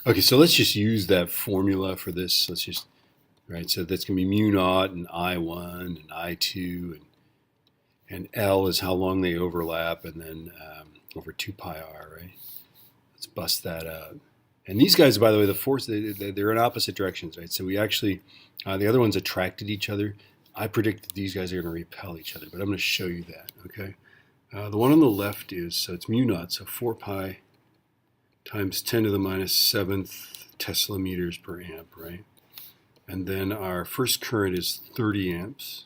Okay, so let's just use that formula for this. Let's just, right, so that's going to be mu naught and I1 and I2 and L is how long they overlap, and then over 2 pi r, right? Let's bust that out. And these guys, by the way, the force, they're in opposite directions, right? So we actually, the other ones attracted each other. I predict that these guys are going to repel each other, but I'm going to show you that, okay? The one on the left is, so it's mu naught, so 4 pi times 10 to the minus 7th Tesla meters per amp, right? And then our first current is 30 amps,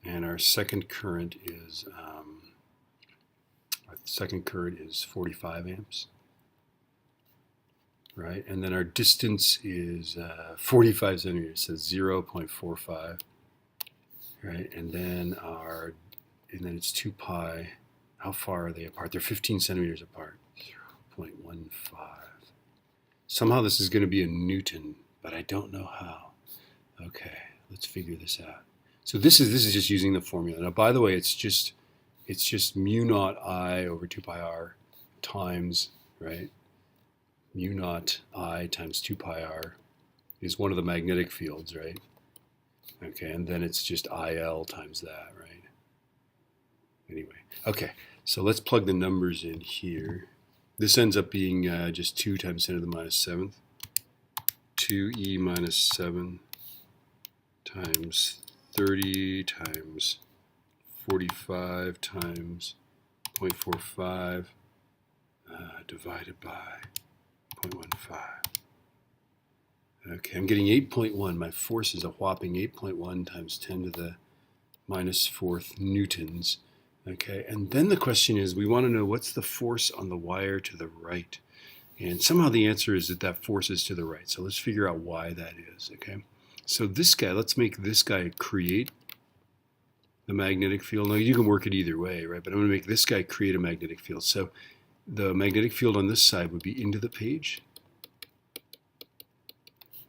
and our second current is 45 amps, right? And then our distance is 45 centimeters, so 0.45, right? And then it's 2 pi. How far are they apart? They're 15 centimeters apart. 0.15. Somehow this is going to be a Newton, but I don't know how. Okay, let's figure this out. So this is just using the formula. Now, by the way, it's just mu naught I over 2 pi r times, right? Mu naught I times 2 pi r is one of the magnetic fields, right? Okay, and then it's just IL times that, right? Anyway, okay, so let's plug the numbers in here. This ends up being just 2 times 10 to the minus 7th. 2e minus 7 times 30 times 45 times 0.45 divided by 0.15. Okay, I'm getting 8.1. My force is a whopping 8.1 times 10 to the minus 4th newtons. Okay, and then the question is, we want to know what's the force on the wire to the right. And somehow the answer is that that force is to the right. So let's figure out why that is, okay? So this guy, let's make this guy create the magnetic field. Now you can work it either way, right? But I'm going to make this guy create a magnetic field. So the magnetic field on this side would be into the page,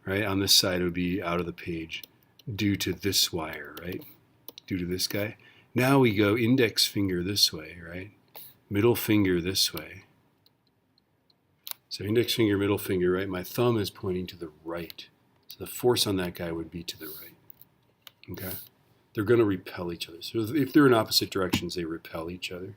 right? On this side it would be out of the page due to this wire, right? Due to this guy. Now we go index finger this way, right? Middle finger this way. So index finger, middle finger, right? My thumb is pointing to the right. So the force on that guy would be to the right. Okay? They're going to repel each other. So if they're in opposite directions, they repel each other.